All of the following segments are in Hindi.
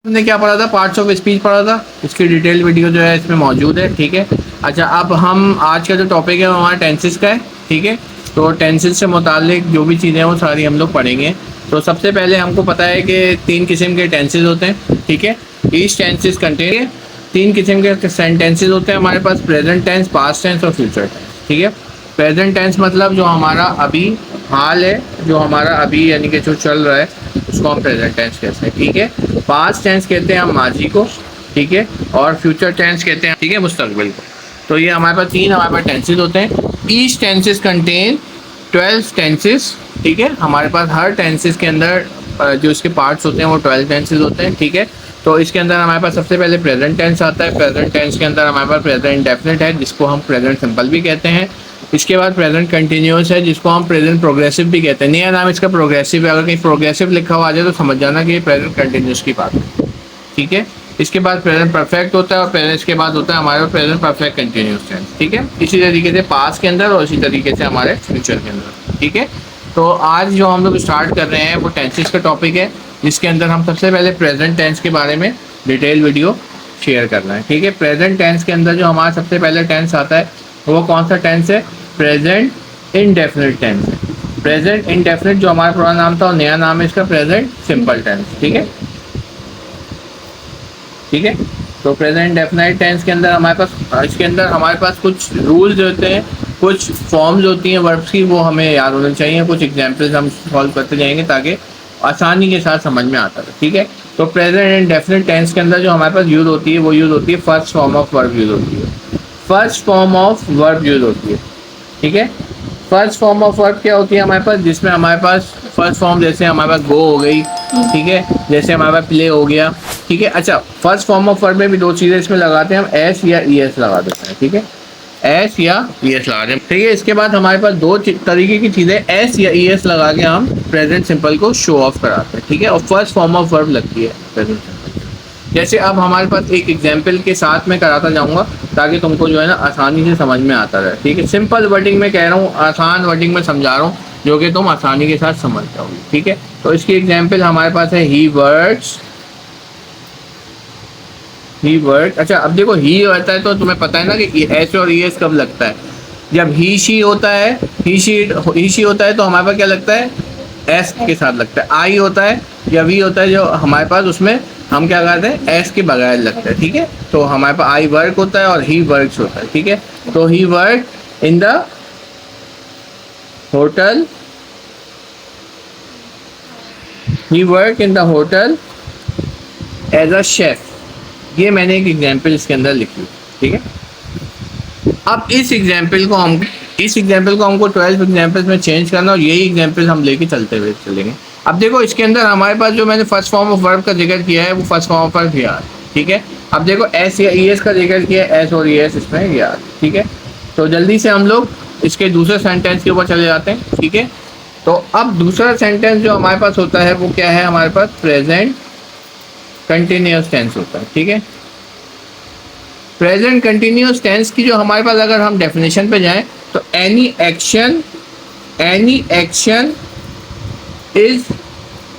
हमने क्या पढ़ा था, पार्ट्स ऑफ स्पीच पढ़ा था। इसकी डिटेल वीडियो जो है इसमें मौजूद है। ठीक है, अच्छा अब हम आज का जो टॉपिक है वो हमारा टेंसेस का है। ठीक है, तो टेंसेस से मुतालिक जो भी चीज़ें हैं वो सारी हम लोग पढ़ेंगे। तो सबसे पहले हमको पता है कि 3 किस्म के टेंसेस होते हैं। ठीक है, ईच टेंसेस कंटेन 3 किस्म के सेंटेंसेस होते हैं हमारे पास, प्रेजेंट टेंस, पास्ट टेंस और फ्यूचर टेंस। ठीक है, प्रेजेंट टेंस मतलब जो हमारा अभी हाल है, जो हमारा अभी यानी कि जो चल रहा है उसको हम प्रेजेंट टेंस कहते हैं। ठीक है, पास्ट टेंस कहते हैं हम माजी को। ठीक है, और फ्यूचर टेंस कहते हैं, ठीक है, मुस्तकबिल को। तो ये हमारे पास 3 हमारे पास टेंसेस होते हैं। Each tenses contain 12 tenses. ठीक है, हमारे पास हर टेंसेस के अंदर जो इसके पार्ट्स होते हैं वो 12 टेंसेस होते हैं। ठीक है, तो इसके अंदर हमारे पास सबसे पहले प्रेजेंट टेंस आता है। प्रेजेंट टेंस के अंदर हमारे पास प्रेजेंट इंडेफिनिट है जिसको हम प्रेजेंट सिंपल भी कहते हैं। इसके बाद प्रेजेंट कंटिन्यूस है जिसको हम प्रेजेंट प्रोग्रेसिव भी कहते हैं। नया नाम इसका प्रोग्रेसिव है, अगर कहीं प्रोग्रेसिव लिखा हुआ आ जाए तो समझ जाना कि ये प्रेजेंट कंटिन्यूस की बात है। ठीक है, इसके बाद प्रेजेंट परफेक्ट होता है और प्रेजेंट इसके बाद होता है हमारे प्रेजेंट परफेक्ट कंटिन्यूस टेंस। ठीक है, इसी तरीके से पास्ट के अंदर और इसी तरीके से हमारे फ्यूचर के अंदर। ठीक है, तो आज जो हम लोग स्टार्ट कर रहे हैं वो टेंसेस का टॉपिक है जिसके अंदर हम सबसे पहले प्रेजेंट टेंस के बारे में डिटेल वीडियो शेयर करना है। ठीक है, प्रेजेंट टेंस के अंदर जो हमारा सबसे पहले टेंस आता है वो कौन सा टेंस है? प्रेजेंट इंडेफिनिट टेंस है। प्रेजेंट इंडेफिनिट जो हमारा पुराना नाम था और नया नाम है इसका प्रेजेंट सिंपल टेंस। ठीक है, ठीक है, तो प्रेजेंट इंडेफिनिट टेंस के अंदर हमारे पास इसके अंदर हमारे पास कुछ रूल्स होते हैं, कुछ फॉर्म्स होती हैं वर्ब्स की, वो हमें याद होने चाहिए। कुछ एग्जाम्पल्स हम सॉल्व करते जाएंगे ताकि आसानी के साथ समझ में आता है। ठीक है, तो प्रेजेंट इंडेफिनिट टेंस के अंदर जो हमारे पास यूज होती है वो यूज होती है first form of verb use होती है। First form of verb use होती है। ठीक है, फर्स्ट फॉर्म ऑफ वर्ब क्या होती है हमारे पास? जिसमें हमारे पास फर्स्ट फॉर्म जैसे हमारे पास गो हो गई, ठीक है, जैसे हमारे पास प्ले हो गया। ठीक है, अच्छा फर्स्ट फॉर्म ऑफ वर्ब में भी 2 चीज़ें इसमें लगाते हैं हम, एस या ई एस लगा देते हैं। ठीक है, एस या ई एस लगा दें। ठीक है, इसके बाद हमारे पास 2 तरीके की चीज़ें एस या ई एस लगा के हम प्रेजेंट सिंपल को शो ऑफ कराते हैं। ठीक है, और फर्स्ट फॉर्म ऑफ वर्ब लगती है प्रेजेंट सिंपल। जैसे अब हमारे पास एक एग्जाम्पल के साथ में कराता जाऊंगा ताकि तुमको जो है ना आसानी से समझ में आता रहे। ठीक है, सिंपल वर्डिंग में कह रहा हूँ, आसान वर्डिंग में समझा रहा हूँ जो कि तुम आसानी के साथ समझ जाओगे। ठीक है, तो इसकी एग्जाम्पल हमारे पास है ही वर्क्स। ही वर्क, अच्छा अब देखो ही होता है तो तुम्हें पता है ना कि एस और ई एस कब लगता है? जब ही शी होता है, ही शी होता है तो हमारे पास क्या लगता है? एस के साथ लगता है। आई होता है या वी होता है जो हमारे पास, उसमें हम क्या करते हैं? एस के बगैर लगता है। ठीक है, तो हमारे पास आई वर्क होता है और ही वर्क्स होता है। ठीक है, तो he work in the hotel, he work in the hotel as a chef. ये मैंने एक एग्जाम्पल इसके अंदर लिखी। ठीक है, अब इस एग्जाम्पल को हमको 12 एग्जाम्पल्स में चेंज करना और यही एग्जाम्पल हम लेके चलते हुए चलेंगे। अब देखो इसके अंदर हमारे पास जो मैंने फर्स्ट फॉर्म ऑफ वर्ब का जिक्र किया है वो फर्स्ट फॉर्म ऑफ वर्ब यार। ठीक है, अब देखो एस या ई एस का जिक्र किया है, एस और ई एस इसमें यार। ठीक है, तो जल्दी से हम लोग इसके दूसरे सेंटेंस के ऊपर चले जाते हैं। ठीक है, तो अब दूसरा सेंटेंस जो हमारे पास होता है वो क्या है? हमारे पास प्रेजेंट कंटिन्यूस टेंस होता है। ठीक है, प्रेजेंट कंटिन्यूस टेंस की जो हमारे पास अगर हम डेफिनेशन पे जाएं तो any action is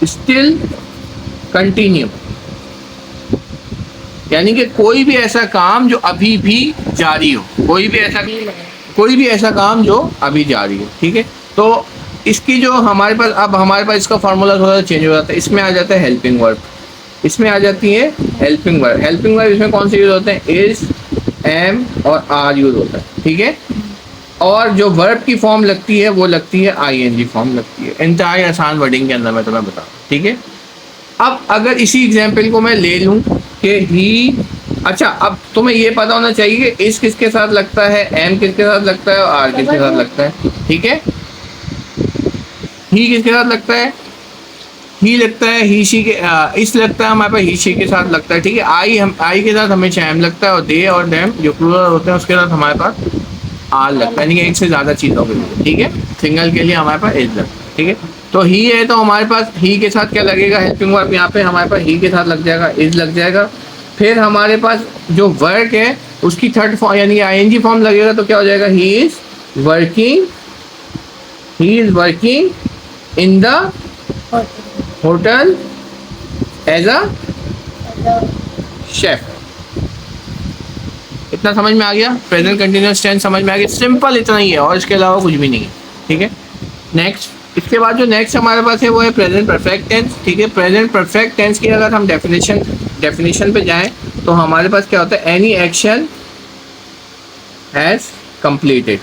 still continue, यानी कि कोई भी ऐसा काम जो अभी भी जारी हो, कोई भी ऐसा काम जो अभी जारी हो। ठीक है, तो इसकी जो हमारे पास अब हमारे पास इसका फार्मूला थोड़ा सा चेंज हो जाता है। इसमें आ जाता है हेल्पिंग वर्ब, इसमें आ जाती है हेल्पिंग वर्ब। हेल्पिंग वर्ब इसमें कौन से यूज होते हैं? इज, एम और आर यूज होता है। ठीक है, और जो वर्ब की फॉर्म लगती है वो लगती है आईएनजी फॉर्म लगती है। इंतहाई आसान वर्डिंग के अंदर मैं तुम्हें बताऊँ। ठीक है, अब अगर इसी एग्जाम्पल को मैं ले लूँ कि ही, अच्छा अब तुम्हें ये पता होना चाहिए कि इस किसके साथ लगता है, एम किसके साथ लगता है और आर किसके साथ लगता है। ठीक है, ही किसके साथ लगता है? ही लगता है ही शी के, इस लगता है हमारे पास ही शी के साथ लगता है। ठीक है, आई के साथ हमेशा एम लगता है और दे और डेम जो प्लूरल होते हैं उसके साथ हमारे पास आर लगता है, यानी कि एक से ज़्यादा चीज़ों के लिए। ठीक है, सिंगल के लिए हमारे पास इज लगता है। ठीक है, तो ही है तो हमारे पास ही के साथ क्या लगेगा? हेल्पिंग वर्ब यहाँ पे हमारे पास ही के साथ लग जाएगा, इज लग जाएगा। फिर हमारे पास जो वर्क है उसकी थर्ड फॉर्म यानी कि आईएनजी फॉर्म लगेगा तो क्या हो जाएगा? He is working in the hotel as a chef. इतना समझ में आ गया, प्रेजेंट कंटिन्यूअस टेंस समझ में आ गया, सिंपल इतना ही है और इसके अलावा कुछ भी नहीं है, ठीक है। नेक्स्ट, इसके बाद जो नेक्स्ट हमारे पास है वो है प्रेजेंट परफेक्ट टेंस, ठीक है। प्रेजेंट परफेक्ट टेंस की अगर हम डेफिनेशन पे जाएं तो हमारे पास क्या होता है, एनी एक्शन हैज कंप्लीटेड,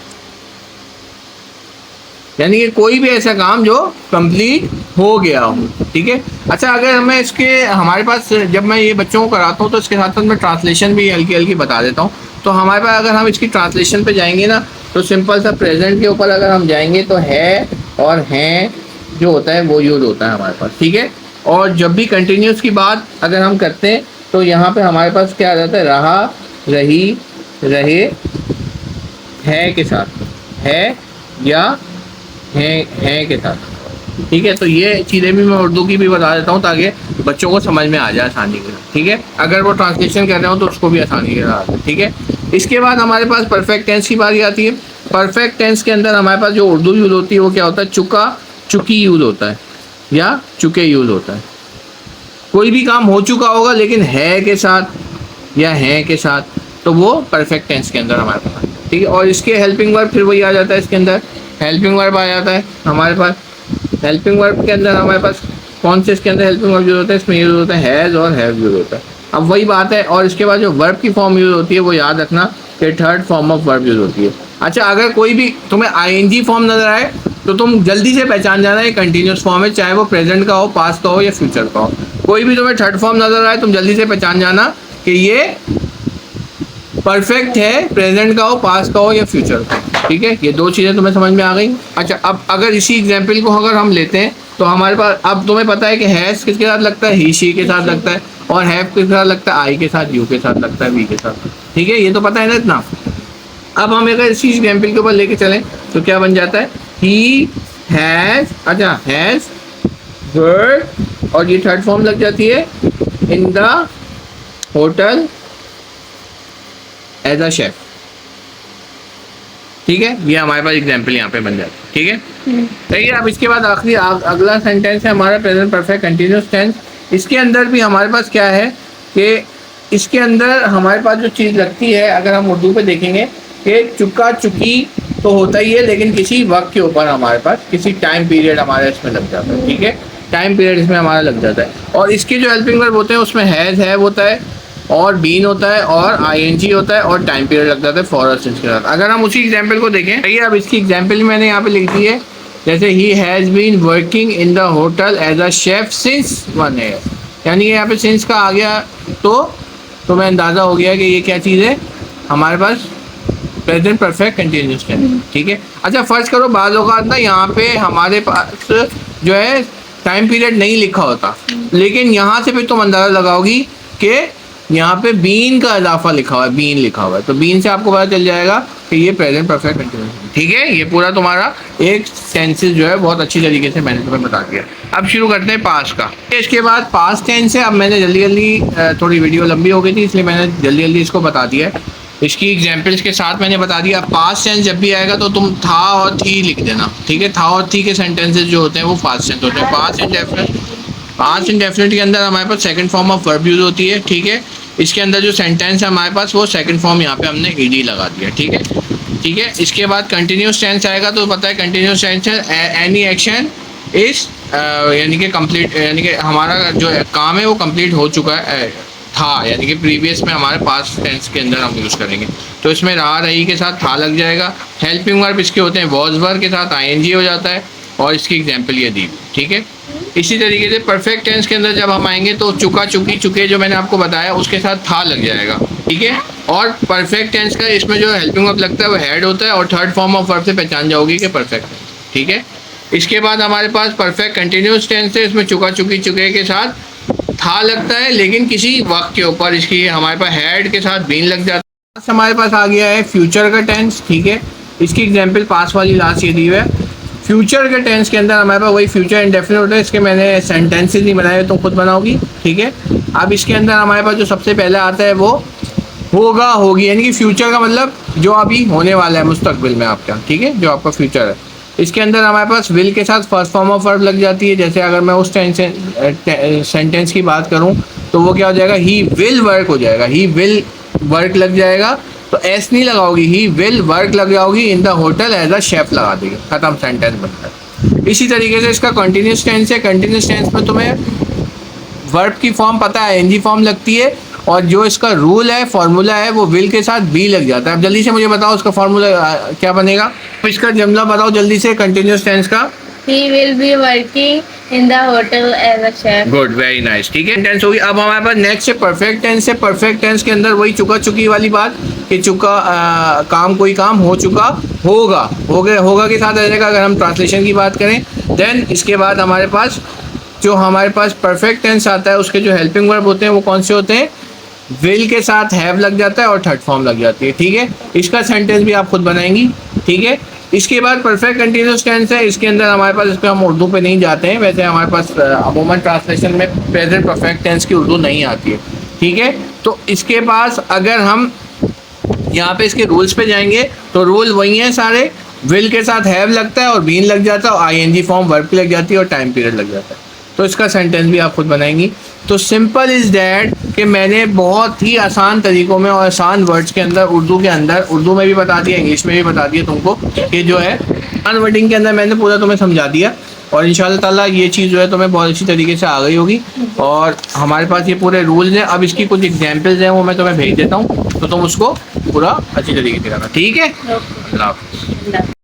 यानी कि कोई भी ऐसा काम जो कंप्लीट हो गया हो, ठीक है। अच्छा, अगर मैं इसके हमारे पास जब मैं ये बच्चों को कराता हूँ तो इसके साथ साथ मैं ट्रांसलेशन भी हल्की हल्की बता देता हूँ। तो हमारे पास अगर हम इसकी ट्रांसलेशन पे जाएंगे ना तो सिंपल सा प्रेजेंट के ऊपर अगर हम जाएंगे तो है और हैं जो होता है वो यूज होता है हमारे पास, ठीक है। और जब भी कंटिन्यूस की बात अगर हम करते हैं तो यहाँ पे हमारे पास क्या आ जाता है, रहा, रही, रहे, है के साथ, है या हैं के साथ, ठीक है। तो ये चीज़ें भी मैं उर्दू की भी बता देता हूँ ताकि बच्चों को समझ में आ जाए आसानी के साथ, ठीक है। अगर वो ट्रांसलेशन कर रहे हो तो उसको भी आसानी के साथ, ठीक है। इसके बाद हमारे पास परफेक्ट टेंस की बारी आती है। परफेक्ट टेंस के अंदर हमारे पास जो उर्दू यूज़ होती है वो क्या होता है, चुका, चुकी यूज़ होता है या चुके यूज़ होता है। कोई भी काम हो चुका होगा लेकिन है के साथ या हैं के साथ, तो वो परफेक्ट टेंस के अंदर हमारे पास, ठीक है। और इसके हेल्पिंग वर्ब फिर वही आ जाता है, इसके अंदर हेल्पिंग वर्ब आ जाता है हमारे पास। हेल्पिंग वर्ब के अंदर हमारे पास कौन से इसके अंदर हेल्पिंग वर्ब यूज होता है, इसमें यूज होता है हैज़ और हैव यूज होता है। अब वही बात है, और इसके बाद जो वर्ब की फॉर्म यूज होती है वो याद रखना कि third form of verb use होती है। अच्छा, अगर कोई भी तुम्हें आईएनजी फॉर्म नजर आए तो तुम जल्दी से पहचान जाना ये कंटिन्यूस फॉर्म है, चाहे वो प्रेजेंट का हो, पास्ट का हो या फ्यूचर का हो। कोई भी तुम्हें थर्ड फॉर्म नजर आए तुम जल्दी से पहचान जाना कि ये परफेक्ट है, प्रेजेंट का हो, पास्ट का हो या फ्यूचर का, ठीक है। ये दो चीज़ें तुम्हें समझ में आ गई। अच्छा, अब अगर इसी एग्जाम्पल को अगर हम लेते हैं तो हमारे पास अब तुम्हें पता है कि हैज़ किसके साथ लगता है, ही, शी के साथ लगता है, और हैव किसके साथ लगता है, आई के साथ, यू के साथ लगता है, वी के साथ, ठीक है। ये तो पता है ना इतना। अब हम अगर इसी एग्जाम्पल के ऊपर लेके चलें तो क्या बन जाता है, ही हैज़, अच्छा हैज़ वर्कड, और ये थर्ड फॉर्म लग जाती है in the hotel as a chef, ठीक है। ये हमारे पास एग्जाम्पल यहाँ पे बन जाता है, ठीक है। देखिए, अब इसके बाद आखिरी अगला सेंटेंस है हमारा प्रेजेंट परफेक्ट कंटिन्यूस टेंस। इसके अंदर भी हमारे पास क्या है कि इसके अंदर हमारे पास जो चीज़ लगती है, अगर हम उर्दू पे देखेंगे कि चुका, चुकी तो होता ही है, लेकिन किसी वक्त के ऊपर हमारे पास किसी टाइम पीरियड हमारे इसमें लग जाता है, ठीक है। टाइम पीरियड इसमें हमारा लग जाता है। और इसके जो हेल्पिंग वर्ब होते हैं उसमें हैज़, हैव होता है, और बीन होता है, और आईएनजी होता है, और टाइम पीरियड लग जाता है फॉर और सिंस के साथ। अगर हम उसी एग्जांपल को देखें, देखिए अब इसकी एग्जांपल मैंने यहाँ पे लिख दी है, जैसे he has been working in the hotel as a chef since 1 year, यानी कि यहाँ पे सिंस का आ गया तो तुम्हें अंदाज़ा हो गया कि ये क्या चीज़ है हमारे पास, प्रेजेंट परफेक्ट कंटिन्यूस टेंस, ठीक है। अच्छा, फर्ज करो बाज़ औक़ात ना यहाँ पे हमारे पास जो है टाइम पीरियड नहीं लिखा होता, लेकिन यहाँ से फिर तुम अंदाज़ा लगाओगी कि यहाँ पे बीन का इजाफा लिखा हुआ है, बीन लिखा हुआ है, तो बीन से आपको पता चल जाएगा कि ये प्रेजेंट परफेक्ट कंटिन्यूस, ठीक है। ये पूरा तुम्हारा एक सेंसेस जो है बहुत अच्छी तरीके से मैंने तुम्हें बता दिया। अब शुरू करते हैं पास्ट का। इसके बाद पास्ट टेंस है। अब मैंने जल्दी जल्दी, थोड़ी वीडियो लंबी हो गई थी इसलिए मैंने जल्दी जल्दी इसको बता दिया है, इसकी एग्जाम्पल्स के साथ मैंने बता दिया। पास्ट टेंस जब भी आएगा तो तुम था और थी लिख देना, ठीक है। था और थी के सेंटेंसेस जो होते हैं वो पास्ट टेंस होते हैं। पास्ट इंडेफिनिट के अंदर हमारे पास second form of verb use होती है, ठीक है। इसके अंदर जो सेंटेंस है हमारे पास वो सेकंड फॉर्म यहाँ पे हमने ईडी लगा दिया, ठीक है, ठीक है। इसके बाद कंटिन्यूस टेंस आएगा तो पता है कंटिन्यूस टेंस है एनी एक्शन इज, यानी कि कंप्लीट, यानी कि हमारा जो काम है वो कंप्लीट हो चुका है, था, यानी कि प्रीवियस में हमारे पास्ट टेंस के अंदर हम यूज़ करेंगे तो इसमें रहा, रही के साथ था लग जाएगा। हेल्पिंग वर्ब इसके होते हैं वॉज वर्ब के साथ आईएनजी हो जाता है, और इसकी एग्जांपल ये दी, ठीक है। इसी तरीके से परफेक्ट टेंस के अंदर जब हम आएंगे तो चुका, चुकी, चुके जो मैंने आपको बताया उसके साथ था लग जाएगा, ठीक है। और परफेक्ट टेंस का इसमें जो हेल्पिंग वर्ब लगता है वो हैड होता है, और थर्ड फॉर्म ऑफ वर्ब से पहचान जाओगी कि परफेक्ट है, ठीक है। इसके बाद हमारे पास परफेक्ट कंटिन्यूस टेंस है, इसमें चुका, चुकी, चुके के साथ था लगता है, लेकिन किसी वक्त के ऊपर इसकी हमारे पास हैड के साथ बीन लग जाता है। हमारे पास आ गया है फ्यूचर का टेंस, ठीक है। इसकी एग्जांपल पास वाली लास्ट ये दी हुई है। फ्यूचर के टेंस के अंदर हमारे पास वही फ्यूचर इंडेफिनिट होता है, इसके मैंने सेंटेंसेस नहीं बनाए तो खुद बनाओगी, ठीक है। अब इसके अंदर हमारे पास जो सबसे पहले आता है वो होगा, होगी, यानी कि फ्यूचर का मतलब जो अभी होने वाला है मुस्तकबिल में आपका, ठीक है, जो आपका फ्यूचर है। इसके अंदर हमारे पास विल के साथ फर्स्ट फॉर्म ऑफ वर्ब लग जाती है। जैसे अगर मैं उस सेंटेंस की बात करूं तो वो क्या हो जाएगा, ही विल वर्क हो जाएगा, ही विल वर्क लग जाएगा। तो एस नहीं लगाओगी, ही विल वर्क लगाओगी in the hotel as a chef लगा देगी, खत्म, सेंटेंस बनता है। इसी तरीके से इसका कंटिन्यूस टेंस है। कंटिन्यूस टेंस में तुम्हें वर्ब की फॉर्म पता है, एनजी फॉर्म लगती है, और जो इसका रूल है, फॉर्मूला है, वो विल के साथ बी लग जाता है। अब जल्दी से मुझे बताओ उसका फॉर्मूला क्या बनेगा, इसका जुमला बताओ जल्दी से कंटिन्यूस टेंस का। He will be working in the hotel as a chef. Good, very nice, ठीक है, टेंस होगी। अब हमारे पास नेक्स्ट है परफेक्ट टेंस है। परफेक्ट टेंस के अंदर वही चुका चुकी वाली बात कि चुका काम, कोई काम हो चुका, होगा, हो गया, होगा के साथ आ जाएगा अगर हम ट्रांसलेशन की बात करें। देन इसके बाद हमारे पास जो हमारे पास परफेक्ट टेंस आता है, उसके जो हेल्पिंग वर्ब होते हैं वो कौन से होते हैं, विल के साथ हैव लग जाता है और थर्ड फॉर्म लग जाती है, ठीक है। इसका सेंटेंस भी आप खुद बनाएंगी, ठीक है। इसके बाद परफेक्ट कंटिन्यूस टेंस है। इसके अंदर हमारे पास, इस पर हम उर्दू पे नहीं जाते हैं, वैसे हमारे पास अमूमन ट्रांसलेशन में प्रेजेंट परफेक्ट टेंस की उर्दू नहीं आती है, ठीक है। तो इसके पास अगर हम यहाँ पे इसके रूल्स पे जाएंगे तो रूल वही हैं सारे, विल के साथ हैव लगता है और बीन लग जाता है और आईएनजी फॉर्म वर्ब की लग जाती है और टाइम पीरियड लग जाता है। तो इसका सेंटेंस भी आप खुद बनाएंगी। तो सिंपल इज़ डैट कि मैंने बहुत ही आसान तरीक़ों में और आसान वर्ड्स के अंदर, उर्दू के अंदर, उर्दू में भी बता दिया, इंग्लिश में भी बता दिया तुमको, कि जो है आसान वर्डिंग के अंदर मैंने पूरा तुम्हें समझा दिया। और इंशाल्लाह ताला ये चीज़ जो है तुम्हें बहुत अच्छी तरीके से आ गई होगी। और हमारे पास ये पूरे रूल्स हैं। अब इसकी कुछ एग्जाम्पल्स हैं, वो मैं तुम्हें भेज देता हूँ, तो तुम उसको पूरा अच्छी तरीके से करना, ठीक है। Okay. अल्लाह हाफ़िज़।